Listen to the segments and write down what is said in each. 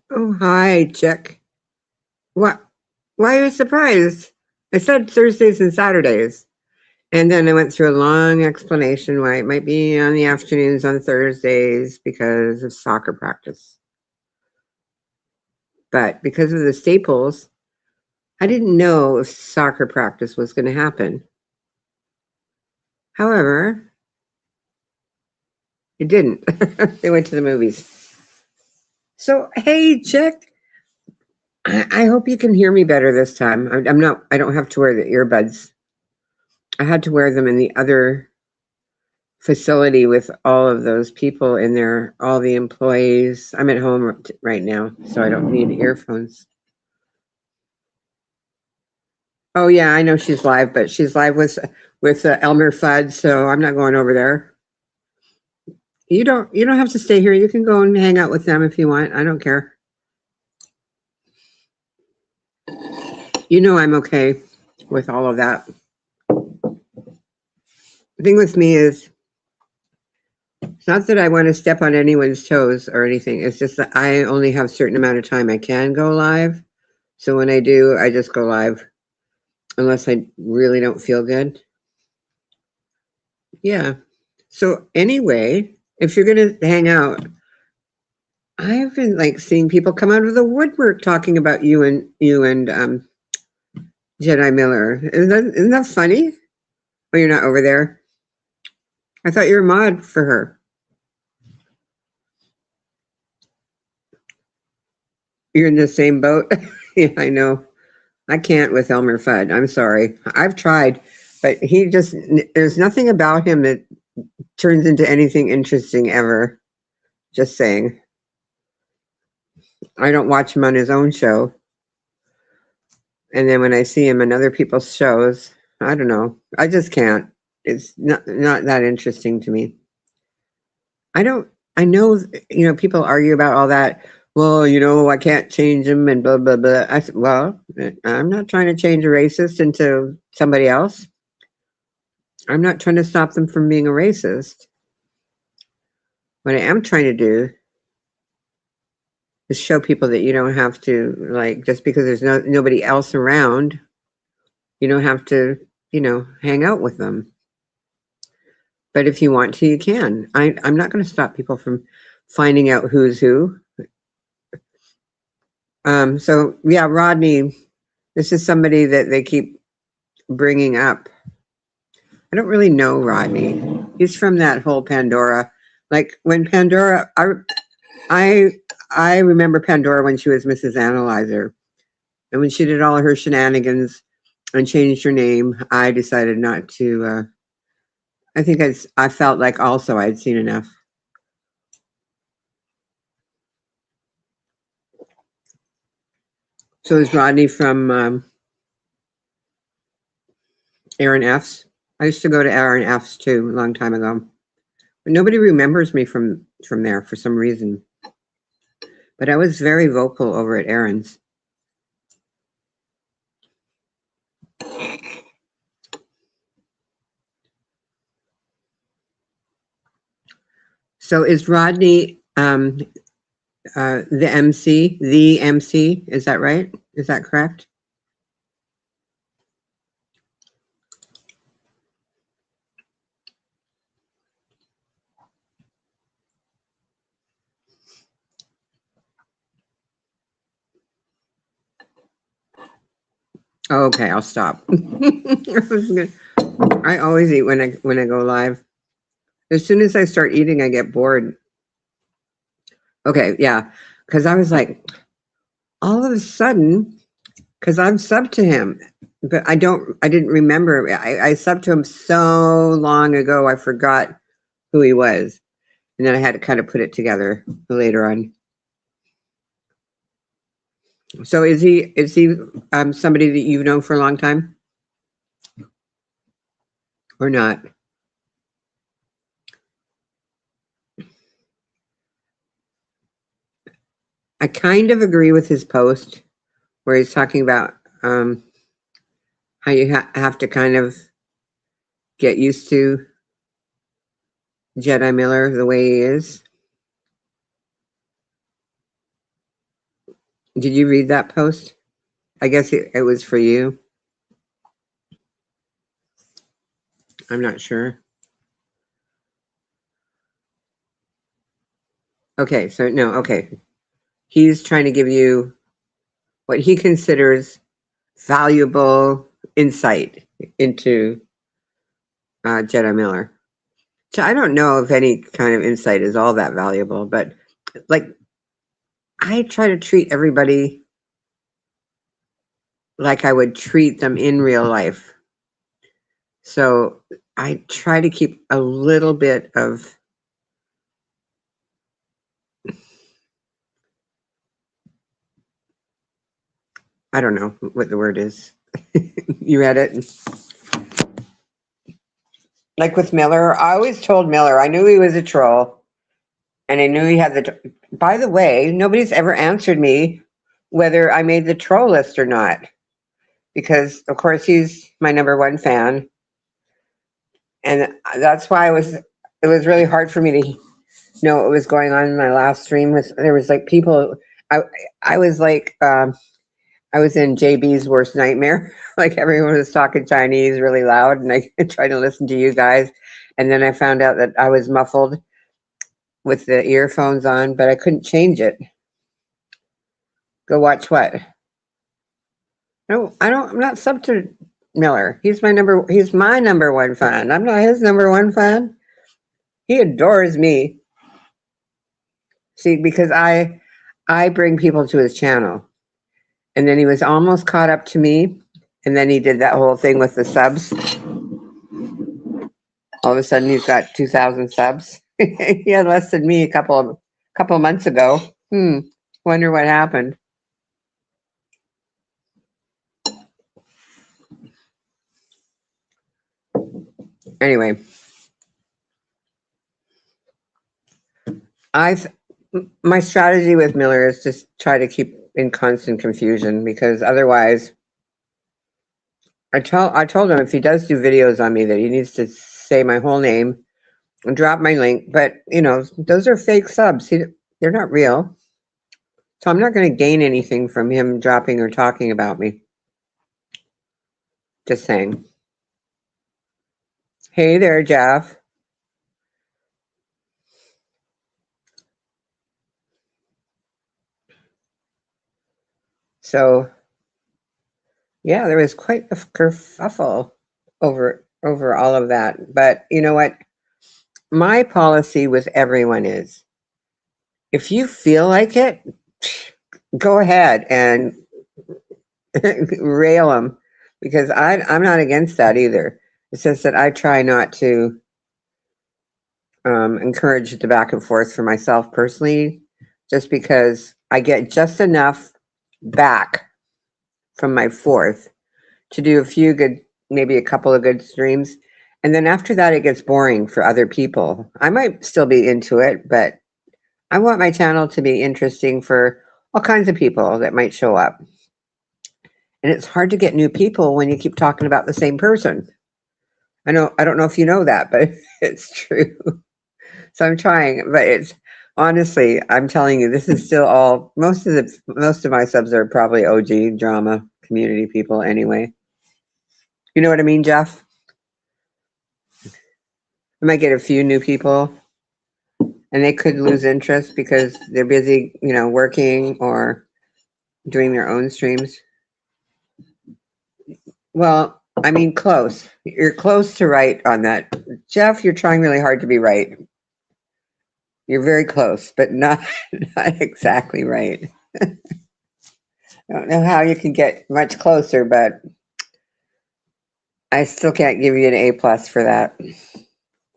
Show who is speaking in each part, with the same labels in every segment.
Speaker 1: Oh, hi, Chick. What? Why are you surprised? I said Thursdays and Saturdays. And then I went through a long explanation why it might be on the afternoons on Thursdays because of soccer practice. But because of the Staples, I didn't know if soccer practice was going to happen. However, it didn't. They went to the movies. So, hey, Chick, I hope you can hear me better this time. I'm not, I don't have to wear the earbuds. I had to wear them in the other facility with all of those people in there, all the employees. I'm at home right now, so I don't need earphones. Oh yeah, I know she's live, but she's live with Elmer Fudd, so I'm not going over there. You don't have to stay here. You can go and hang out with them if you want. I don't care. You know I'm okay with all of that. The thing with me is it's not that I want to step on anyone's toes or anything. It's just that I only have a certain amount of time I can go live. So when I do, I just go live unless I really don't feel good. Yeah. So anyway, if you're gonna hang out, I've been like seeing people come out of the woodwork talking about you and Jedi Miller. Isn't that funny? Oh, you're not over there. I thought you were a mod for her. You're in the same boat. Yeah, I know. I can't with Elmer Fudd. I'm sorry. I've tried, but there's nothing about him that turns into anything interesting ever. Just saying. I don't watch him on his own show. And then when I see him in other people's shows, I don't know. I just can't. It's not that interesting to me. I don't. I know. People argue about all that. Well, I can't change him and blah blah blah. Well, I'm not trying to change a racist into somebody else. I'm not trying to stop them from being a racist. What I am trying to do is show people that you don't have to, like, just because there's nobody else around, you don't have to, hang out with them. But if you want to, you can. I'm not going to stop people from finding out who's who. So yeah, Rodney, this is somebody that they keep bringing up. I don't really know Rodney. He's from that whole Pandora. Like when Pandora, I I remember Pandora when she was Mrs. Analyzer, and when she did all her shenanigans and changed her name, I decided not to. I think I felt like also I'd seen enough. So is Rodney from Aaron F's? I used to go to Aaron F's too a long time ago, but nobody remembers me from there for some reason. But I was very vocal over at Aaron's. So is Rodney the MC? The MC? Is that right? Is that correct? Oh, okay, I'll stop. I always eat when I go live. As soon as I start eating, I get bored. Okay, yeah, because I was like, all of a sudden, because I'm subbed to him, but I didn't remember. I subbed to him so long ago, I forgot who he was, and then I had to kind of put it together later on. So is he somebody that you've known for a long time or not? I kind of agree with his post where he's talking about how you have to kind of get used to Jedi Miller the way he is. Did you read that post? I guess it was for you. I'm not sure. Okay, so no, okay. He's trying to give you what he considers valuable insight into Jedi Miller. So I don't know if any kind of insight is all that valuable, but like I try to treat everybody like I would treat them in real life. So I try to keep a little bit of I don't know what the word is. You read it? Like with Miller, I always told Miller I knew he was a troll and I knew he had the. By the way, nobody's ever answered me whether I made the troll list or not, because of course he's my number one fan, and that's why It was really hard for me to know what was going on in my last stream. There was like people. I I was like I was in JB's worst nightmare. Like everyone was talking Chinese really loud, and I tried to listen to you guys, and then I found out that I was muffled with the earphones on, but I couldn't change it. Go watch what? No, I don't. I'm not sub to Miller. He's my number one fan. I'm not his number one fan. He adores me. See, because I bring people to his channel, and then he was almost caught up to me, and then he did that whole thing with the subs. All of a sudden, he's got 2,000 subs. He had less than me a couple months ago. Wonder what happened. Anyway, I've my strategy with Miller is just try to keep in constant confusion, because otherwise, I told him if he does do videos on me that he needs to say my whole name and drop my link. But those are fake subs. They're not real. So I'm not going to gain anything from him dropping or talking about me. Just saying. Hey there, Jeff. So yeah, there was quite a kerfuffle over all of that. But you know what? My policy with everyone is, if you feel like it, go ahead and rail them, because I'm not against that either. It's just that I try not to encourage the back and forth for myself personally, just because I get just enough back from my fourth to do a few good, maybe a couple of good streams. And then after that, it gets boring for other people. I might still be into it, but I want my channel to be interesting for all kinds of people that might show up. And it's hard to get new people when you keep talking about the same person. I don't know if you know that, but it's true. So I'm trying, but it's honestly, I'm telling you, this is still all most of my subs are probably OG drama community people anyway. You know what I mean, Jeff? I might get a few new people and they could lose interest because they're busy, working or doing their own streams. Well, I mean, close. You're close to right on that. Jeff, you're trying really hard to be right. You're very close, but not, not exactly right. I don't know how you can get much closer, but I still can't give you an A plus for that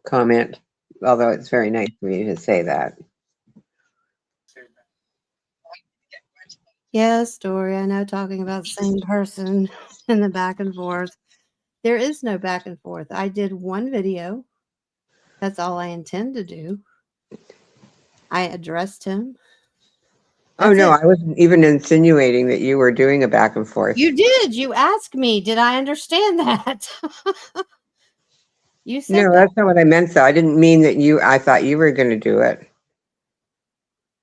Speaker 1: comment, although it's very nice of you to say that.
Speaker 2: Yes, Dory, I know talking about the same person and the back and forth. There is no back and forth. I did one video. That's all I intend to do. I addressed him.
Speaker 1: Oh
Speaker 2: That's
Speaker 1: no,
Speaker 2: it.
Speaker 1: I wasn't even insinuating that you were doing a back and forth.
Speaker 2: You did. You asked me. Did I understand that? You said
Speaker 1: No,
Speaker 2: that.
Speaker 1: that's not what I meant. Though I didn't mean that you. I thought you were going to do it.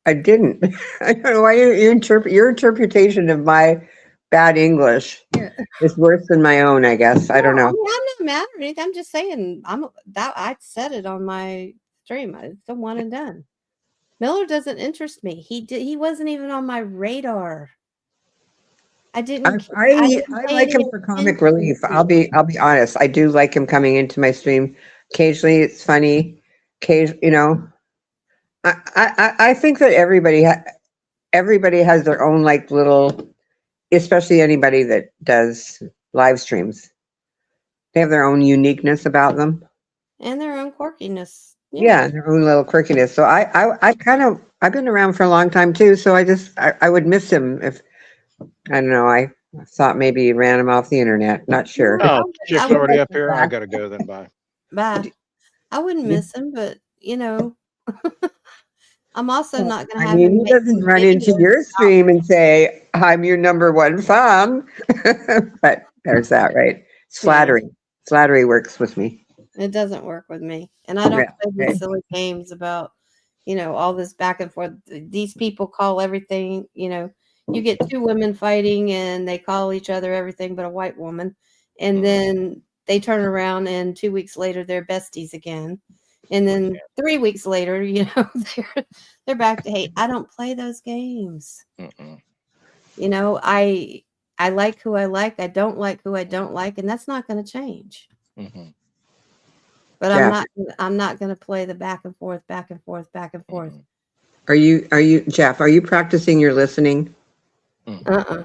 Speaker 1: I didn't. I don't know why you interpret your interpretation of my bad English
Speaker 2: Yeah.
Speaker 1: is worse than my own. I guess I
Speaker 2: No,
Speaker 1: don't
Speaker 2: I
Speaker 1: know.
Speaker 2: mean, I'm not mad or anything. I'm just saying I said it on my stream. It's a one and done. Miller doesn't interest me. He wasn't even on my radar. I didn't
Speaker 1: I
Speaker 2: pay
Speaker 1: like
Speaker 2: any
Speaker 1: him for comic
Speaker 2: attention
Speaker 1: relief.
Speaker 2: to it.
Speaker 1: I'll be honest. I do like him coming into my stream. Occasionally, it's funny. Occasionally, you know, I think that everybody has their own like little, especially anybody that does live streams. They have their own uniqueness about them.
Speaker 2: And their own quirkiness. Yeah.
Speaker 1: Yeah, their own little quirkiness. So I kind of I've been around for a long time too. So I would miss him if I don't know. I thought maybe you ran him off the internet. Not sure.
Speaker 2: No,
Speaker 3: Oh,
Speaker 2: I
Speaker 3: Chick's
Speaker 2: wouldn't
Speaker 3: already
Speaker 2: miss
Speaker 3: up
Speaker 2: him.
Speaker 3: here. I gotta go then. Bye.
Speaker 2: Bye. I wouldn't miss him, but I'm also not going
Speaker 1: I
Speaker 2: to have
Speaker 1: mean,
Speaker 2: him
Speaker 1: he doesn't
Speaker 2: making
Speaker 1: run into
Speaker 2: videos
Speaker 1: your
Speaker 2: about
Speaker 1: stream and say, "I'm your number one fan." But there's that, right? It's
Speaker 2: yeah.
Speaker 1: flattery. Flattery works with me.
Speaker 2: It doesn't work with me. And I don't
Speaker 1: Yeah.
Speaker 2: play
Speaker 1: Okay.
Speaker 2: these silly games about, all this back and forth. These people call everything, you get two women fighting and they call each other everything but a white woman. And then they turn around and 2 weeks later they're besties again. And then 3 weeks later, they're back to hate. I don't play those games.
Speaker 3: Mm-mm.
Speaker 2: I like who I like. I don't like who I don't like, and that's not going to change.
Speaker 3: Mm-hmm.
Speaker 2: But
Speaker 1: Jeff,
Speaker 2: I'm not going to play the back and forth, back and forth, back and forth.
Speaker 1: are you Jeff? Are you practicing your listening?
Speaker 2: Uh-uh.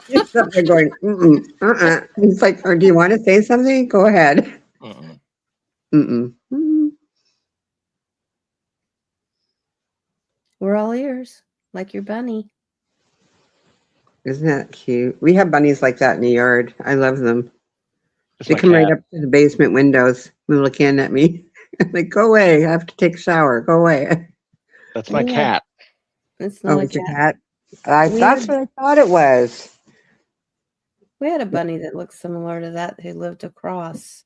Speaker 1: It's up there going, mm-mm. It's like, or do you want to say something? Go ahead.
Speaker 3: Mm-mm.
Speaker 1: Mm-mm. Mm.
Speaker 2: We're all ears, like your bunny.
Speaker 1: Isn't that cute? We have bunnies like that in the yard. I love them.
Speaker 3: It's
Speaker 1: They
Speaker 3: my
Speaker 1: come right
Speaker 3: cat.
Speaker 1: up to the basement windows and look in at me. I'm like, go away. I have to take a shower. Go away.
Speaker 3: That's my
Speaker 2: Yeah.
Speaker 3: cat.
Speaker 2: It's
Speaker 1: Oh,
Speaker 2: not a
Speaker 1: it's a
Speaker 2: cat.
Speaker 1: cat. That's what I thought it was.
Speaker 2: We had a bunny that looked similar to that who lived across.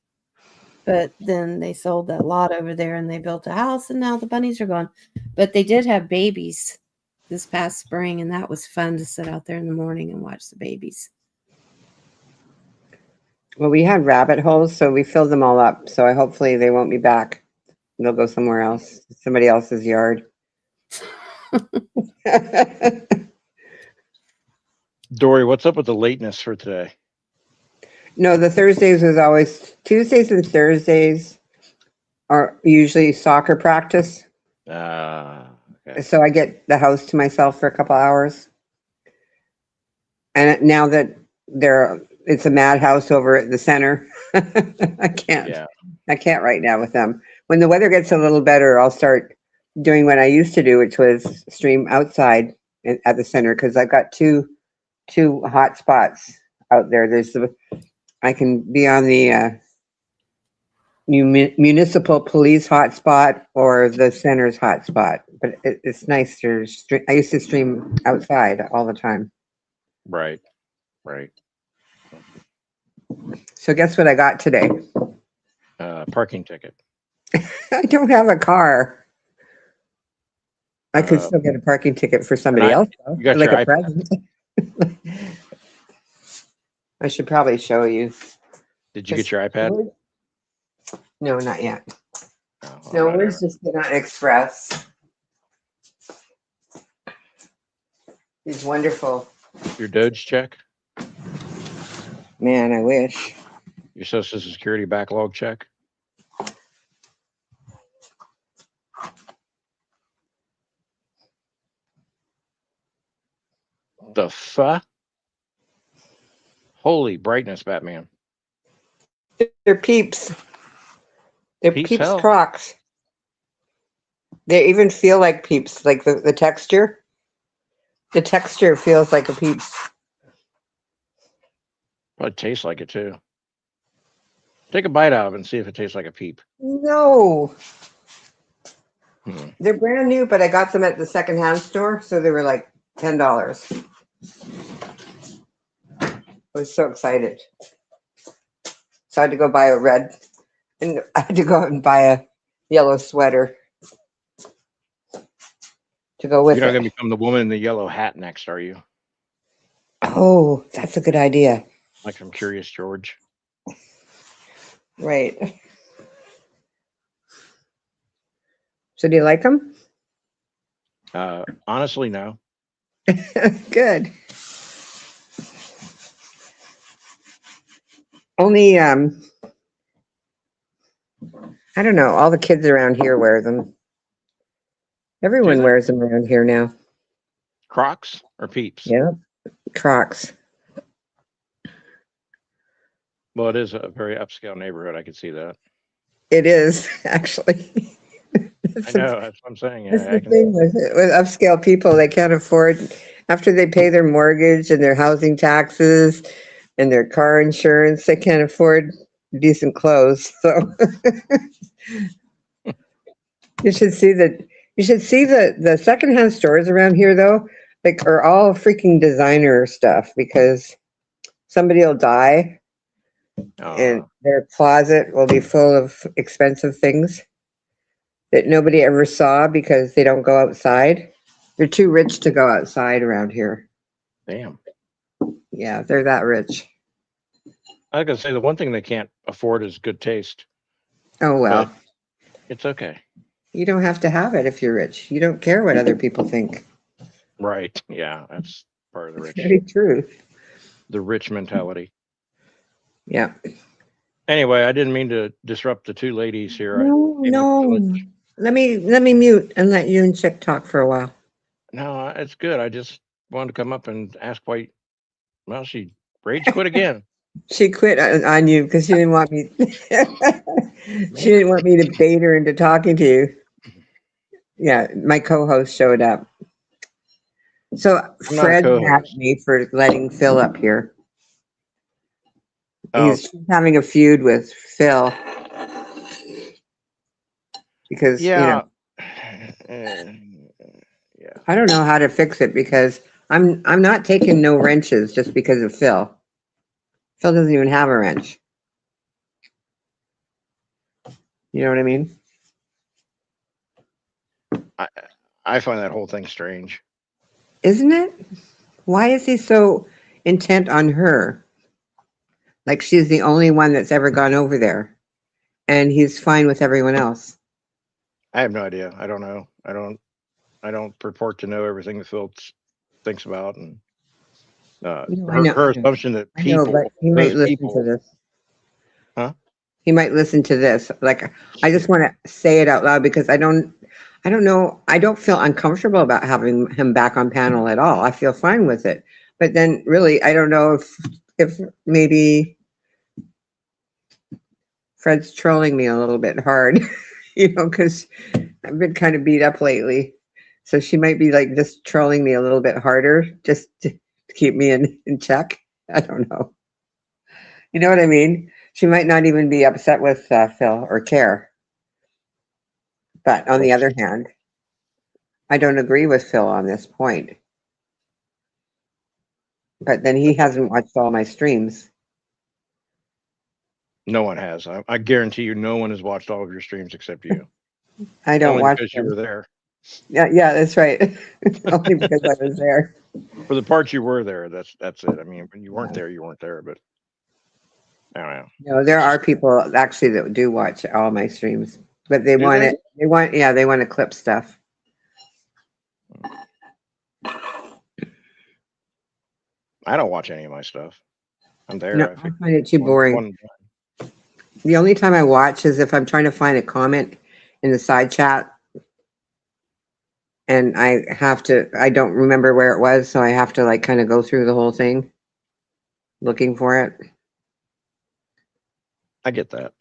Speaker 2: But then they sold that lot over there and they built a house and now the bunnies are gone. But they did have babies this past spring and that was fun to sit out there in the morning and watch the babies.
Speaker 1: Well, we had rabbit holes, so we filled them all up. So I hopefully they won't be back. They'll go somewhere else, somebody else's yard.
Speaker 3: Dory, what's up with the lateness for today?
Speaker 1: No, the Thursdays is always Tuesdays and Thursdays are usually soccer practice.
Speaker 3: Okay.
Speaker 1: So I get the house to myself for a couple hours. And now that it's a madhouse over at the center, I can't.
Speaker 3: Yeah.
Speaker 1: I can't right now with them. When the weather gets a little better, I'll start doing what I used to do, which was stream outside at the center because I've got two hot spots out there. I can be on the municipal police hotspot or the center's hotspot, but it's nice to stream. I used to stream outside all the time.
Speaker 3: Right. Right.
Speaker 1: So guess what I got today?
Speaker 3: Parking ticket.
Speaker 1: I don't have a car. I could still get a parking ticket for somebody else, though,
Speaker 3: you got
Speaker 1: like
Speaker 3: your
Speaker 1: a
Speaker 3: iPad.
Speaker 1: present. I should probably show you.
Speaker 3: Did you get your iPad?
Speaker 1: No, not yet.
Speaker 3: Oh,
Speaker 1: No,
Speaker 3: whatever.
Speaker 1: we're just on Express. These wonderful.
Speaker 3: Your Doge check?
Speaker 1: Man, I wish.
Speaker 3: Your Social Security backlog check. The fuck? Holy brightness, Batman.
Speaker 1: They're Peeps. They're
Speaker 3: Peeps
Speaker 1: Peeps
Speaker 3: hell.
Speaker 1: Crocs. They even feel like Peeps, like the texture. The texture feels like a Peeps.
Speaker 3: Probably tastes like it too. Take a bite out of it and see if it tastes like a peep.
Speaker 1: No,
Speaker 3: Hmm.
Speaker 1: they're brand new, but I got them at the secondhand store, so they were like $10. I was so excited. So I had to go buy a red, and I had to go out and buy a yellow sweater to go with
Speaker 3: You're not
Speaker 1: it.
Speaker 3: going to become the woman in the yellow hat next, are you?
Speaker 1: Oh, that's a good idea.
Speaker 3: Like from Curious George.
Speaker 1: Right. So do you like them?
Speaker 3: Honestly, no.
Speaker 1: Good. Only, I don't know. All the kids around here wear them. Everyone
Speaker 3: they?
Speaker 1: wears them around here now.
Speaker 3: Crocs or peeps?
Speaker 1: Yeah. Crocs.
Speaker 3: Well, it is a very upscale neighborhood. I can see that.
Speaker 1: It is, actually.
Speaker 3: I know. That's what I'm saying.
Speaker 1: That's
Speaker 3: I
Speaker 1: the
Speaker 3: can.
Speaker 1: thing with upscale people. They can't afford, after they pay their mortgage and their housing taxes and their car insurance, they can't afford decent clothes. So you should see that. You should see the secondhand stores around here, though, like are all freaking designer stuff, because somebody will die and their closet will be full of expensive things that nobody ever saw because they don't go outside. They're too rich to go outside around here.
Speaker 3: Damn.
Speaker 1: Yeah, they're that rich.
Speaker 3: I was gonna say the one thing they can't afford is good taste.
Speaker 1: Oh, well,
Speaker 3: But it's okay.
Speaker 1: you don't have to have it if you're rich. You don't care what other people think.
Speaker 3: Right. Yeah. That's part of the
Speaker 1: It's
Speaker 3: rich.
Speaker 1: very true.
Speaker 3: The rich mentality.
Speaker 1: Yeah.
Speaker 3: Anyway, I didn't mean to disrupt the two ladies here.
Speaker 1: No. Let me mute and let you and Chick talk for a while.
Speaker 3: No, it's good. I just wanted to come up and ask why. Well, she rage quit again.
Speaker 1: She quit on you because she didn't want me. She didn't want me to bait her into talking to you. Yeah, my co-host showed up. So
Speaker 3: I'm not a
Speaker 1: Fred mad
Speaker 3: co-host.
Speaker 1: at me for letting Phil up here.
Speaker 3: Oh,
Speaker 1: He's having a feud with Phil because
Speaker 3: yeah. Yeah.
Speaker 1: I don't know how to fix it because I'm not taking no wrenches just because of Phil. Phil doesn't even have a wrench. You know what I mean?
Speaker 3: I find that whole thing strange.
Speaker 1: Isn't it? Why is he so intent on her? Like she's the only one that's ever gone over there, and he's fine with everyone else.
Speaker 3: I have no idea. I don't know. I don't purport to know everything that Phil thinks about, and her assumption that
Speaker 1: I know,
Speaker 3: people,
Speaker 1: but he might
Speaker 3: those
Speaker 1: listen
Speaker 3: people,
Speaker 1: to this.
Speaker 3: Huh?
Speaker 1: He might listen to this. Like, I just want to say it out loud because I don't know. I don't feel uncomfortable about having him back on panel at all. I feel fine with it. But then really, I don't know if maybe Fred's trolling me a little bit hard, because I've been kind of beat up lately. So she might be like just trolling me a little bit harder just to keep me in check. I don't know. You know what I mean? She might not even be upset with Phil or care. But on the other hand, I don't agree with Phil on this point. But then he hasn't watched all my streams.
Speaker 3: No one has. I guarantee you, no one has watched all of your streams except you.
Speaker 1: I don't
Speaker 3: Only
Speaker 1: watch
Speaker 3: because
Speaker 1: them.
Speaker 3: you were there.
Speaker 1: Yeah, that's right. Only because I was there.
Speaker 3: For the parts you were there, that's it. I mean, when you weren't there, you weren't there. But I don't know.
Speaker 1: No, there are people actually that do watch all my streams, but they
Speaker 3: Do
Speaker 1: want
Speaker 3: they?
Speaker 1: it. They want to clip stuff.
Speaker 3: I don't watch any of my stuff. I'm there.
Speaker 1: No,
Speaker 3: I
Speaker 1: I
Speaker 3: figured
Speaker 1: find it too
Speaker 3: one,
Speaker 1: boring.
Speaker 3: one,
Speaker 1: The only time I watch is if I'm trying to find a comment in the side chat and I don't remember where it was, so I have to like kind of go through the whole thing looking for it.
Speaker 3: I get that.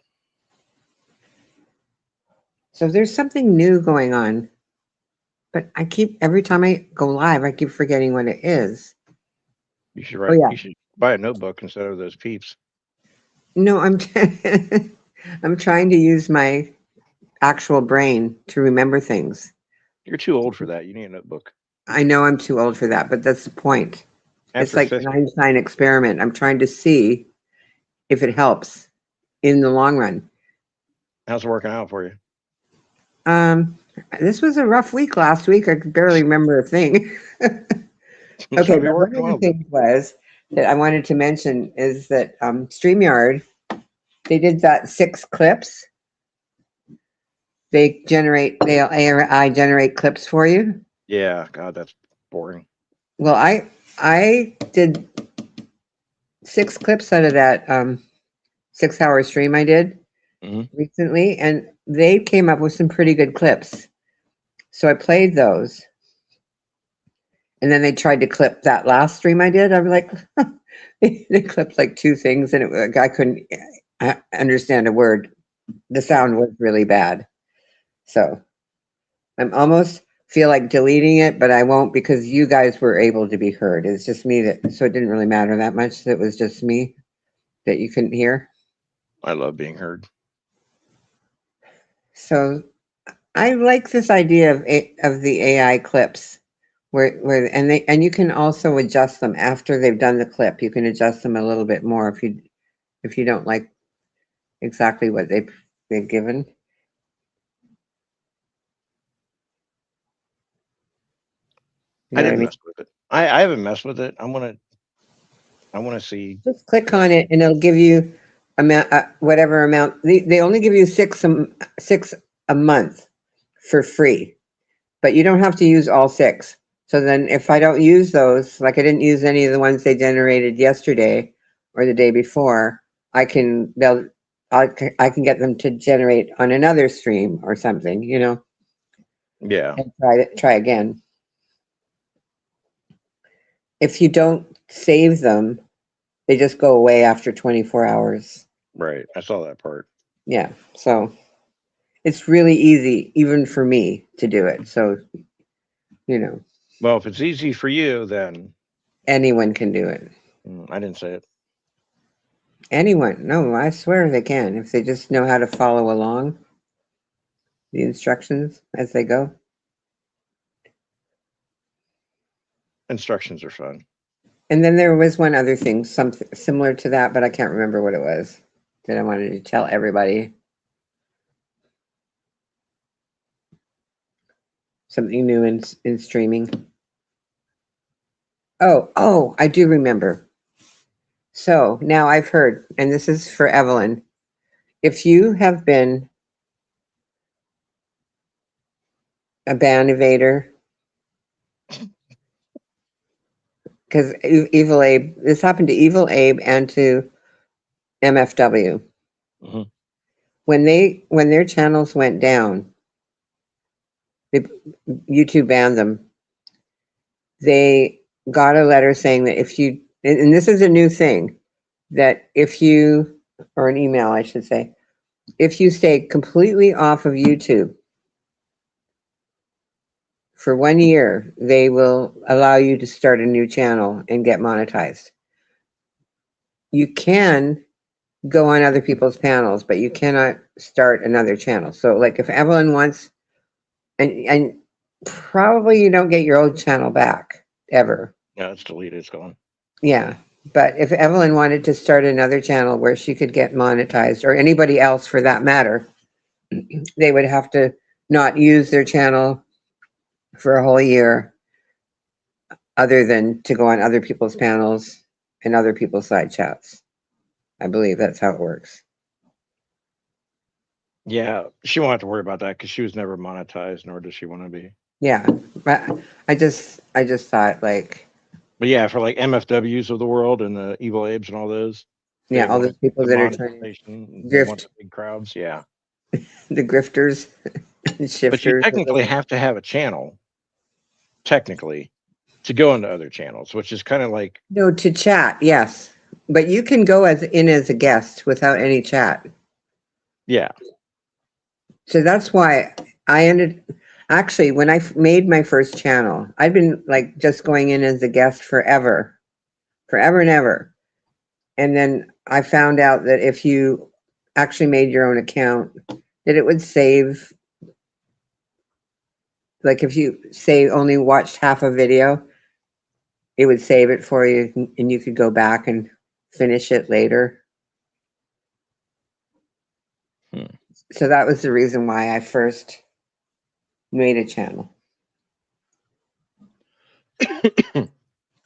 Speaker 1: So there's something new going on, but every time I go live, I keep forgetting what it is.
Speaker 3: You should
Speaker 1: Oh
Speaker 3: write.
Speaker 1: yeah.
Speaker 3: You should buy a notebook instead of those peeps.
Speaker 1: No, I'm trying to use my actual brain to remember things.
Speaker 3: You're too old for that. You need a notebook.
Speaker 1: I know I'm too old for that, but that's the point. It's
Speaker 3: After
Speaker 1: like an
Speaker 3: 50,
Speaker 1: Einstein experiment. I'm trying to see if it helps in the long run.
Speaker 3: how's it working out for you?
Speaker 1: Um, this was a rough week last week. I could barely remember a thing.
Speaker 3: It's
Speaker 1: Okay,
Speaker 3: gonna be
Speaker 1: but one
Speaker 3: working
Speaker 1: of the
Speaker 3: well. Then.
Speaker 1: things was that I wanted to mention is that StreamYard, they did that 6 clips. They'll AI generate clips for you.
Speaker 3: Yeah, God, that's boring.
Speaker 1: Well, I did 6 clips out of that 6-hour stream I did recently, and they came up with some pretty good clips. So I played those. And then they tried to clip that last stream I did. I was like, they clipped like 2 things, and I couldn't understand a word. The sound was really bad. So I'm almost feel like deleting it, but I won't because you guys were able to be heard. It's just me so it didn't really matter that much. It was just me that you couldn't hear.
Speaker 3: I love being heard.
Speaker 1: So I like this idea of the AI clips and you can also adjust them after they've done the clip. You can adjust them a little bit more if you don't like exactly what they've given. You know
Speaker 3: I
Speaker 1: what I
Speaker 3: didn't
Speaker 1: mean?
Speaker 3: mess with it. I haven't messed with it. I want to see.
Speaker 1: Just click on it and it'll give you whatever amount. They only give you 6 a month for free, but you don't have to use all 6. So then if I don't use those, like I didn't use any of the ones they generated yesterday or the day before, I can get them to generate on another stream or something,
Speaker 3: Yeah,
Speaker 1: and try again. If you don't save them, they just go away after 24 hours.
Speaker 3: right. I saw that part.
Speaker 1: Yeah. So it's really easy, even for me, to do it. So,
Speaker 3: Well, if it's easy for you, then
Speaker 1: anyone can do it.
Speaker 3: I didn't say it.
Speaker 1: Anyone. No, I swear they can if they just know how to follow along the instructions as they go.
Speaker 3: Instructions are fun.
Speaker 1: And then there was one other thing, something similar to that, but I can't remember what it was that I wanted to tell everybody. Something new in streaming. Oh, I do remember. So now I've heard, and this is for Evelyn, if you have been a ban evader, because Evil Abe, this happened to Evil Abe and to MFW.
Speaker 3: Mm-hmm.
Speaker 1: When their channels went down, YouTube banned them. They got a letter saying that if you, and this is a new thing, that if you, or an email, I should say, if you stay completely off of YouTube for 1 year, they will allow you to start a new channel and get monetized. You can go on other people's panels, but you cannot start another channel. So like if Evelyn wants, and probably you don't get your old channel back ever.
Speaker 3: Yeah, it's deleted. It's gone.
Speaker 1: Yeah. But if Evelyn wanted to start another channel where she could get monetized, or anybody else for that matter, they would have to not use their channel for a whole year other than to go on other people's panels and other people's side chats. I believe that's how it works.
Speaker 3: Yeah, she won't have to worry about that because she was never monetized, nor does she want to be.
Speaker 1: Yeah, but I just thought like
Speaker 3: But yeah, for like MFWs of the world and the Evil Abes and all those.
Speaker 1: Yeah,
Speaker 3: they
Speaker 1: all
Speaker 3: want
Speaker 1: those people
Speaker 3: the
Speaker 1: that are trying to
Speaker 3: monetization, they want
Speaker 1: grift,
Speaker 3: the big crowds. Yeah.
Speaker 1: the grifters and
Speaker 3: But you
Speaker 1: shifters.
Speaker 3: technically have to have a channel, technically, to go into other channels, which is kind of like,
Speaker 1: No, to chat, yes. But you can go as a guest without any chat.
Speaker 3: yeah.
Speaker 1: So that's why actually, when I made my first channel, I'd been like just going in as a guest forever and ever. And then I found out that if you actually made your own account, that it would save, like if you say only watched half a video, it would save it for you and you could go back and finish it later. So that was the reason why I first made a channel.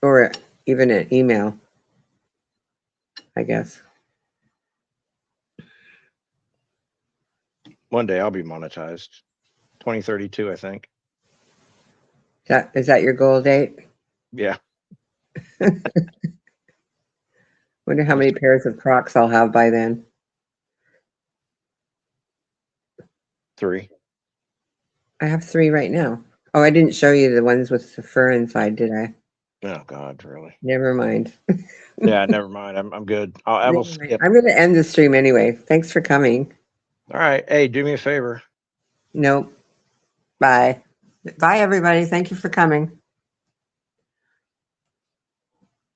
Speaker 1: Or even an email, I guess.
Speaker 3: One day I'll be monetized. 2032, I think.
Speaker 1: Is that your goal date?
Speaker 3: Yeah.
Speaker 1: Wonder how many pairs of Crocs I'll have by then.
Speaker 3: 3.
Speaker 1: I have 3 right now. Oh, I didn't show you the ones with the fur inside, did I?
Speaker 3: Oh God, really?
Speaker 1: Never mind.
Speaker 3: Yeah, never mind. I'm good. I will
Speaker 1: Never mind.
Speaker 3: skip.
Speaker 1: I'm going to end the stream anyway. Thanks for coming.
Speaker 3: All right. Hey, do me a favor.
Speaker 1: Nope. Bye. Bye, everybody. Thank you for coming.